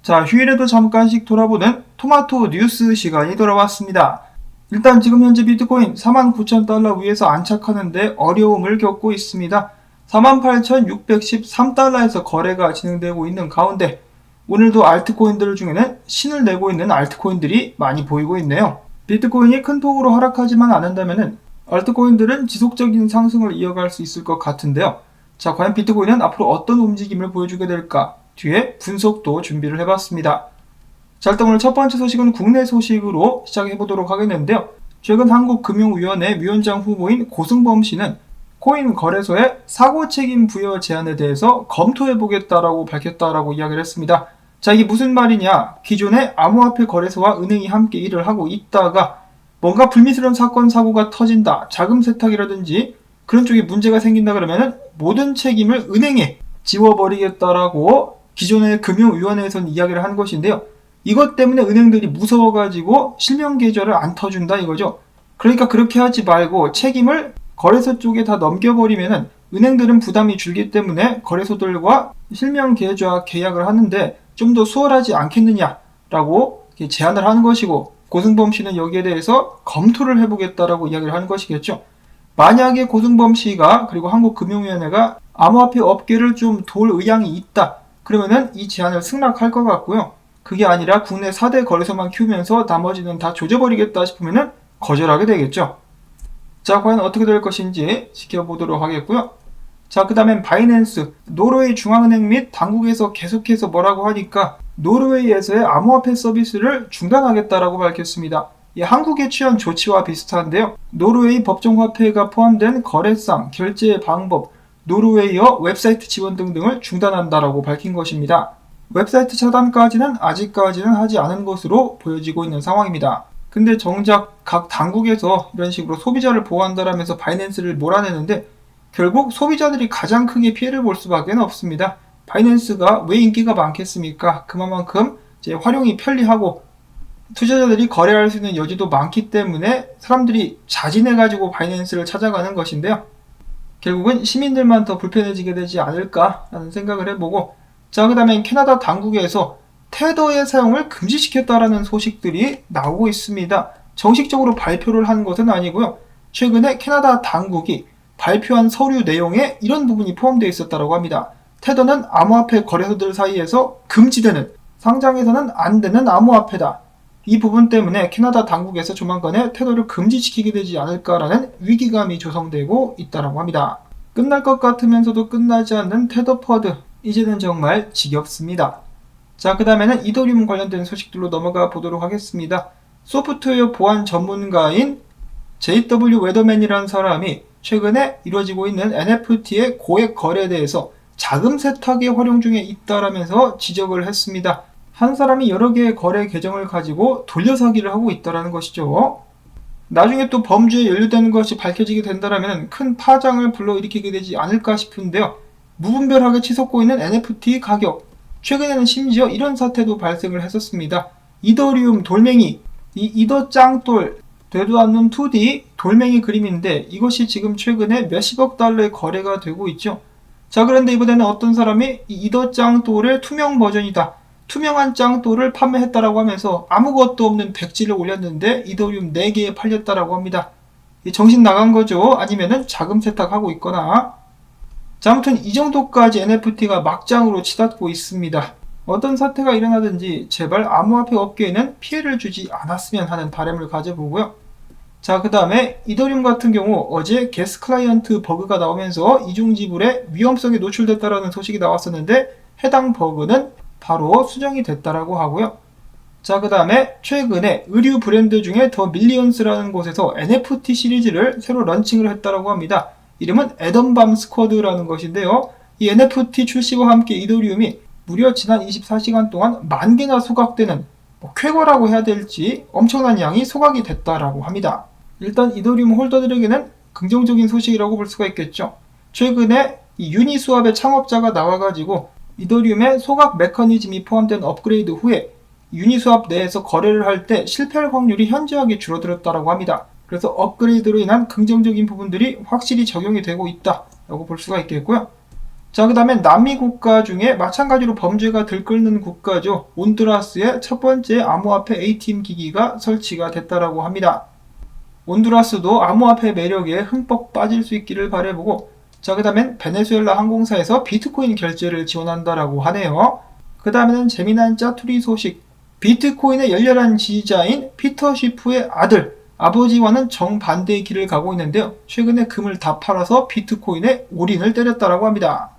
자, 휴일에도 잠깐씩 돌아보는 토마토 뉴스 시간이 돌아왔습니다. 일단 지금 현재 비트코인 49,000달러 위에서 안착하는데 어려움을 겪고 있습니다. 48,613달러에서 거래가 진행되고 있는 가운데 오늘도 알트코인들 중에는 신을 내고 있는 알트코인들이 많이 보이고 있네요. 비트코인이 큰 폭으로 하락하지만 않는다면 알트코인들은 지속적인 상승을 이어갈 수 있을 것 같은데요. 자, 과연 비트코인은 앞으로 어떤 움직임을 보여주게 될까? 뒤에 분석도 준비를 해봤습니다. 자, 일단 오늘 첫 번째 소식은 국내 소식으로 시작해보도록 하겠는데요. 최근 한국금융위원회 위원장 후보인 고승범 씨는 코인 거래소의 사고 책임 부여 제안에 대해서 검토해보겠다라고 밝혔다라고 이야기를 했습니다. 자, 이게 무슨 말이냐? 기존의 암호화폐 거래소와 은행이 함께 일을 하고 있다가 뭔가 불미스러운 사건 사고가 터진다, 자금 세탁이라든지 그런 쪽에 문제가 생긴다 그러면은 모든 책임을 은행에 지워버리겠다라고 기존의 금융위원회에서는 이야기를 한 것인데요. 이것 때문에 은행들이 무서워가지고 실명 계좌를 안 터준다 이거죠. 그러니까 그렇게 하지 말고 책임을 거래소 쪽에 다 넘겨버리면은 은행들은 부담이 줄기 때문에 거래소들과 실명 계좌 계약을 하는데 좀 더 수월하지 않겠느냐라고 제안을 하는 것이고, 고승범 씨는 여기에 대해서 검토를 해보겠다라고 이야기를 하는 것이겠죠. 만약에 고승범 씨가 그리고 한국금융위원회가 암호화폐 업계를 좀 도울 의향이 있다 그러면은 이 제안을 승낙할 것 같고요. 그게 아니라 국내 4대 거래소만 키우면서 나머지는 다 조져버리겠다 싶으면은 거절하게 되겠죠. 자, 과연 어떻게 될 것인지 지켜보도록 하겠고요. 자, 그 다음엔 바이낸스, 노르웨이 중앙은행 및 당국에서 계속해서 뭐라고 하니까 노르웨이에서의 암호화폐 서비스를 중단하겠다라고 밝혔습니다. 한국에 취한 조치와 비슷한데요. 노르웨이 법정화폐가 포함된 거래상, 결제 방법, 노르웨이어 웹사이트 지원 등등을 중단한다라고 밝힌 것입니다. 웹사이트 차단까지는 아직까지는 하지 않은 것으로 보여지고 있는 상황입니다. 근데 정작 각 당국에서 이런 식으로 소비자를 보호한다라면서 바이낸스를 몰아내는데 결국 소비자들이 가장 크게 피해를 볼 수밖에 없습니다. 바이낸스가 왜 인기가 많겠습니까? 그만큼 이제 활용이 편리하고 투자자들이 거래할 수 있는 여지도 많기 때문에 사람들이 자진해가지고 바이낸스를 찾아가는 것인데요. 결국은 시민들만 더 불편해지게 되지 않을까라는 생각을 해보고, 자, 그 다음에 캐나다 당국에서 테더의 사용을 금지시켰다라는 소식들이 나오고 있습니다. 정식적으로 발표를 한 것은 아니고요. 최근에 캐나다 당국이 발표한 서류 내용에 이런 부분이 포함되어 있었다고 합니다. 테더는 암호화폐 거래소들 사이에서 금지되는, 상장해서는 안 되는 암호화폐다. 이 부분 때문에 캐나다 당국에서 조만간에 테더를 금지시키게 되지 않을까라는 위기감이 조성되고 있다고 합니다. 끝날 것 같으면서도 끝나지 않는 테더 퍼드, 이제는 정말 지겹습니다. 자, 그 다음에는 이더리움 관련된 소식들로 넘어가 보도록 하겠습니다. 소프트웨어 보안 전문가인 JW 웨더맨이라는 사람이 최근에 이루어지고 있는 NFT의 고액 거래에 대해서 자금 세탁에 활용 중에 있다라면서 지적을 했습니다. 한 사람이 여러 개의 거래 계정을 가지고 돌려사기를 하고 있다는 것이죠. 나중에 또 범죄에 연루되는 것이 밝혀지게 된다면 큰 파장을 불러일으키게 되지 않을까 싶은데요. 무분별하게 치솟고 있는 NFT 가격, 최근에는 심지어 이런 사태도 발생을 했었습니다. 이더리움 돌멩이, 이 이더 짱돌, 되도 않는 2D 돌멩이 그림인데 이것이 지금 최근에 몇십억 달러의 거래가 되고 있죠. 자, 그런데 이번에는 어떤 사람이 이 이더 짱돌의 투명 버전이다, 투명한 짱돌을 판매했다라고 하면서 아무것도 없는 백지를 올렸는데 이더리움 4개에 팔렸다라고 합니다. 정신 나간 거죠? 아니면은 자금 세탁하고 있거나. 자, 아무튼 이 정도까지 NFT가 막장으로 치닫고 있습니다. 어떤 사태가 일어나든지 제발 암호화폐 업계에는 피해를 주지 않았으면 하는 바람을 가져보고요. 자, 그 다음에 이더리움 같은 경우 어제 게스 클라이언트 버그가 나오면서 이중지불의 위험성에 노출됐다라는 소식이 나왔었는데 해당 버그는 바로 수정이 됐다라고 하고요. 자, 그 다음에 최근에 의류 브랜드 중에 더 밀리언스라는 곳에서 NFT 시리즈를 새로 런칭을 했다라고 합니다. 이름은 에덤밤 스쿼드라는 것인데요. 이 NFT 출시와 함께 이더리움이 무려 지난 24시간 동안 10,000개나 소각되는, 쾌거라고 해야 될지 엄청난 양이 소각이 됐다라고 합니다. 일단 이더리움 홀더들에게는 긍정적인 소식이라고 볼 수가 있겠죠. 최근에 이 유니스왑의 창업자가 나와가지고 이더리움의 소각 메커니즘이 포함된 업그레이드 후에 유니스왑 내에서 거래를 할 때 실패할 확률이 현저하게 줄어들었다고 합니다. 그래서 업그레이드로 인한 긍정적인 부분들이 확실히 적용이 되고 있다라고 볼 수가 있겠고요. 자, 그 다음에 남미 국가 중에 마찬가지로 범죄가 들끓는 국가죠. 온두라스에 첫 번째 암호화폐 ATM 기기가 설치가 됐다라고 합니다. 온두라스도 암호화폐 매력에 흠뻑 빠질 수 있기를 바라보고, 자, 그 다음엔 베네수엘라 항공사에서 비트코인 결제를 지원한다라고 하네요. 그 다음에는 재미난 짜투리 소식. 비트코인의 열렬한 지지자인 피터 쉬프의 아버지와는 정반대의 길을 가고 있는데요. 최근에 금을 다 팔아서 비트코인에 올인을 때렸다라고 합니다.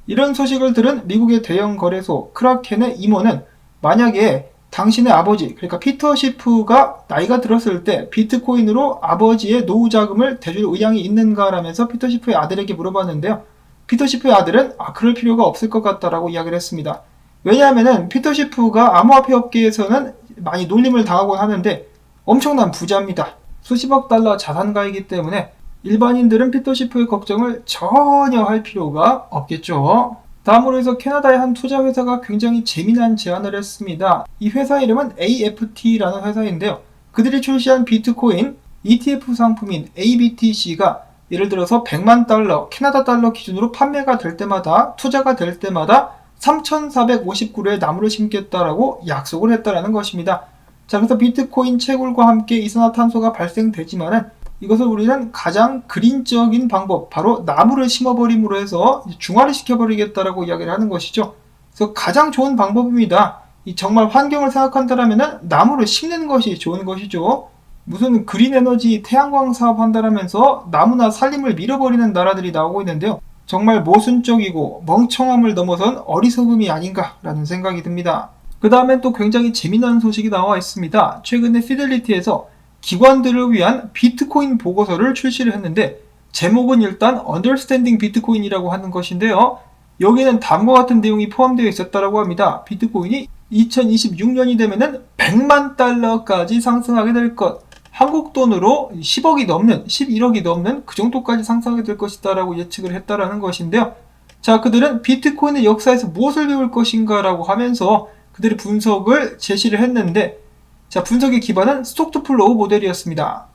이런 소식을 들은 미국의 대형 거래소 크라켄의 임원은 만약에 당신의 아버지, 그러니까 피터 쉬프가 나이가 들었을 때 비트코인으로 아버지의 노후 자금을 대줄 의향이 있는가라면서 피터 쉬프의 아들에게 물어봤는데요. 피터 쉬프의 아들은 그럴 필요가 없을 것 같다라고 이야기를 했습니다. 왜냐하면은 피터 쉬프가 암호화폐 업계에서는 많이 놀림을 당하곤 하는데 엄청난 부자입니다. 수십억 달러 자산가이기 때문에 일반인들은 피터 쉬프의 걱정을 전혀 할 필요가 없겠죠. 다음으로 해서 캐나다의 한 투자회사가 굉장히 재미난 제안을 했습니다. 이 회사 이름은 AFT라는 회사인데요. 그들이 출시한 비트코인 ETF 상품인 ABTC가 예를 들어서 100만 달러, 캐나다 달러 기준으로 판매가 될 때마다, 투자가 될 때마다 3,450그루의 나무를 심겠다라고 약속을 했다라는 것입니다. 자, 그래서 비트코인 채굴과 함께 이산화탄소가 발생되지만은 이것을 우리는 가장 그린적인 방법, 바로 나무를 심어버림으로 해서 중화를 시켜버리겠다라고 이야기를 하는 것이죠. 그래서 가장 좋은 방법입니다. 정말 환경을 생각한다면 나무를 심는 것이 좋은 것이죠. 무슨 그린 에너지 태양광 사업 한다라면서 나무나 산림을 밀어버리는 나라들이 나오고 있는데요. 정말 모순적이고 멍청함을 넘어선 어리석음이 아닌가라는 생각이 듭니다. 그 다음엔 또 굉장히 재미난 소식이 나와 있습니다. 최근에 피델리티에서 기관들을 위한 비트코인 보고서를 출시를 했는데 제목은 일단 Understanding Bitcoin이라고 하는 것인데요. 여기는 다음과 같은 내용이 포함되어 있었다고 합니다. 비트코인이 2026년이 되면은 100만 달러까지 상승하게 될 것. 한국 돈으로 10억이 넘는, 11억이 넘는 그 정도까지 상승하게 될 것이다라고 예측을 했다라는 것인데요. 자, 그들은 비트코인의 역사에서 무엇을 배울 것인가라고 하면서 그들의 분석을 제시를 했는데, 자, 분석의 기반은 스톡-투-플로우 모델이었습니다.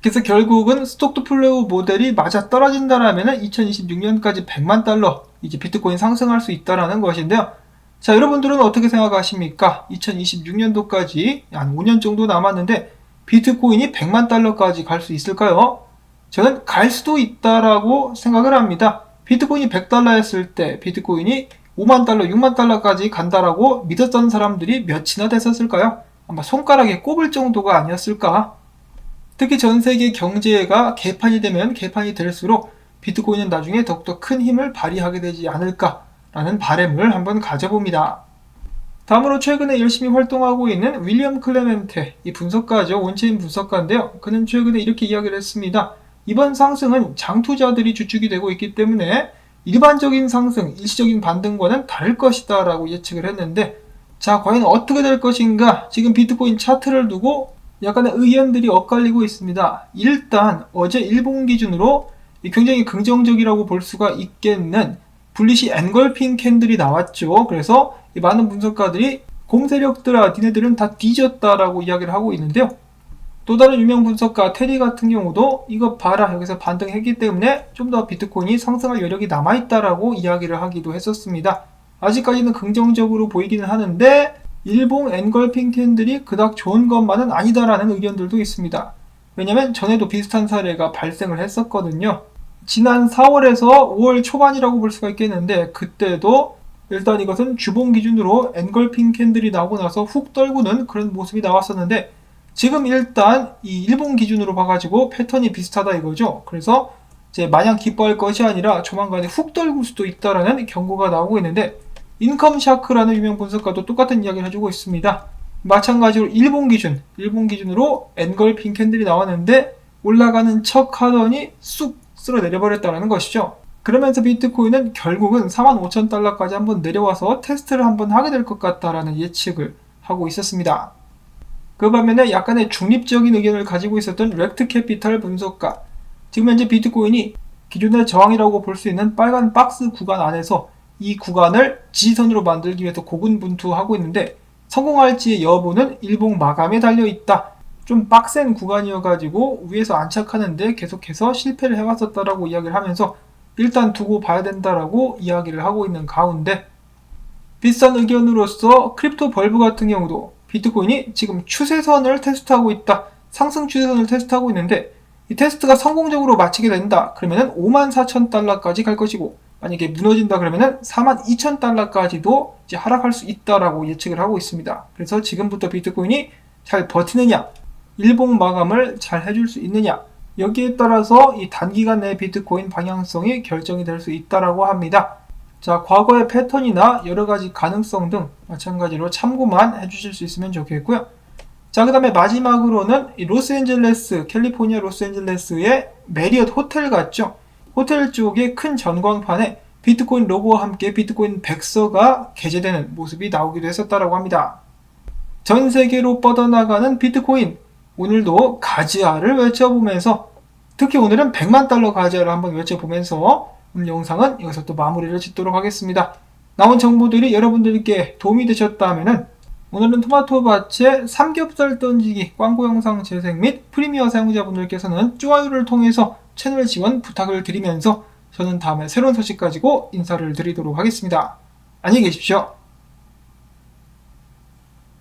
그래서 결국은 스톡-투-플로우 모델이 맞아 떨어진다라면 2026년까지 100만 달러 이제 비트코인 상승할 수 있다라는 것인데요. 자, 여러분들은 어떻게 생각하십니까? 2026년도까지 한 5년 정도 남았는데 비트코인이 100만 달러까지 갈 수 있을까요? 저는 갈 수도 있다라고 생각을 합니다. 비트코인이 100달러였을 때 비트코인이 5만 달러, 6만 달러까지 간다라고 믿었던 사람들이 몇이나 됐었을까요? 아마 손가락에 꼽을 정도가 아니었을까? 특히 전 세계 경제가 개판이 되면 개판이 될수록 비트코인은 나중에 더욱더 큰 힘을 발휘하게 되지 않을까라는 바람을 한번 가져봅니다. 다음으로 최근에 열심히 활동하고 있는 윌리엄 클레멘테, 이 분석가죠. 온체인 분석가인데요. 그는 최근에 이렇게 이야기를 했습니다. 이번 상승은 장투자들이 주축이 되고 있기 때문에 일반적인 상승, 일시적인 반등과는 다를 것이다 라고 예측을 했는데, 자, 과연 어떻게 될 것인가? 지금 비트코인 차트를 두고 약간의 의견들이 엇갈리고 있습니다. 일단 어제 일본 기준으로 굉장히 긍정적이라고 볼 수가 있겠는 불리시 엔걸핑 캔들이 나왔죠. 그래서 많은 분석가들이 곰세력들아 니네들은 다 뒤졌다라고 이야기를 하고 있는데요. 또 다른 유명 분석가 테리 같은 경우도 이거 봐라, 여기서 반등했기 때문에 좀 더 비트코인이 상승할 여력이 남아있다라고 이야기를 하기도 했었습니다. 아직까지는 긍정적으로 보이기는 하는데 일본 엔걸핑 캔들이 그닥 좋은 것만은 아니다라는 의견들도 있습니다. 왜냐면 전에도 비슷한 사례가 발생을 했었거든요. 지난 4월에서 5월 초반이라고 볼 수가 있겠는데 그때도 일단 이것은 주봉 기준으로 엔걸핑 캔들이 나오고 나서 훅 떨구는 그런 모습이 나왔었는데 지금 일단 이 일본 기준으로 봐가지고 패턴이 비슷하다 이거죠. 그래서 이제 마냥 기뻐할 것이 아니라 조만간에 훅 떨굴 수도 있다라는 경고가 나오고 있는데 인컴 샤크라는 유명 분석가도 똑같은 이야기를 해주고 있습니다. 마찬가지로 일본 기준으로 엔걸핑 캔들이 나왔는데 올라가는 척 하더니 쑥 쓸어 내려버렸다는 것이죠. 그러면서 비트코인은 결국은 45,000달러까지 한번 내려와서 테스트를 한번 하게 될 것 같다라는 예측을 하고 있었습니다. 그 반면에 약간의 중립적인 의견을 가지고 있었던 렉트 캐피탈 분석가, 지금 현재 비트코인이 기존의 저항이라고 볼 수 있는 빨간 박스 구간 안에서 이 구간을 지지선으로 만들기 위해서 고군분투하고 있는데 성공할지의 여부는 일봉 마감에 달려있다. 좀 빡센 구간이어가지고 위에서 안착하는데 계속해서 실패를 해왔었다라고 이야기를 하면서 일단 두고 봐야 된다라고 이야기를 하고 있는 가운데, 비슷한 의견으로서 크립토 벌브 같은 경우도 비트코인이 지금 추세선을 테스트하고 있다, 상승 추세선을 테스트하고 있는데, 이 테스트가 성공적으로 마치게 된다 그러면은 54,000달러까지 갈 것이고, 만약에 무너진다 그러면은 42,000달러까지도 이제 하락할 수 있다라고 예측을 하고 있습니다. 그래서 지금부터 비트코인이 잘 버티느냐, 일봉 마감을 잘 해줄 수 있느냐, 여기에 따라서 이 단기간 내 비트코인 방향성이 결정이 될 수 있다라고 합니다. 자, 과거의 패턴이나 여러가지 가능성 등 마찬가지로 참고만 해주실 수 있으면 좋겠고요. 자, 그 다음에 마지막으로는 이 로스앤젤레스, 캘리포니아 로스앤젤레스의 메리엇 호텔 같죠? 호텔 쪽의 큰 전광판에 비트코인 로고와 함께 비트코인 백서가 게재되는 모습이 나오기도 했었다라고 합니다. 전 세계로 뻗어나가는 비트코인, 오늘도 가지아를 외쳐보면서, 특히 오늘은 100만 달러 가지아를 한번 외쳐보면서 오늘 영상은 여기서 또 마무리를 짓도록 하겠습니다. 나온 정보들이 여러분들께 도움이 되셨다면은 오늘은 토마토밭의 삼겹살 던지기 광고 영상 재생 및 프리미어 사용자분들께서는 좋아요를 통해서 채널 지원 부탁을 드리면서 저는 다음에 새로운 소식 가지고 인사를 드리도록 하겠습니다. 안녕히 계십시오.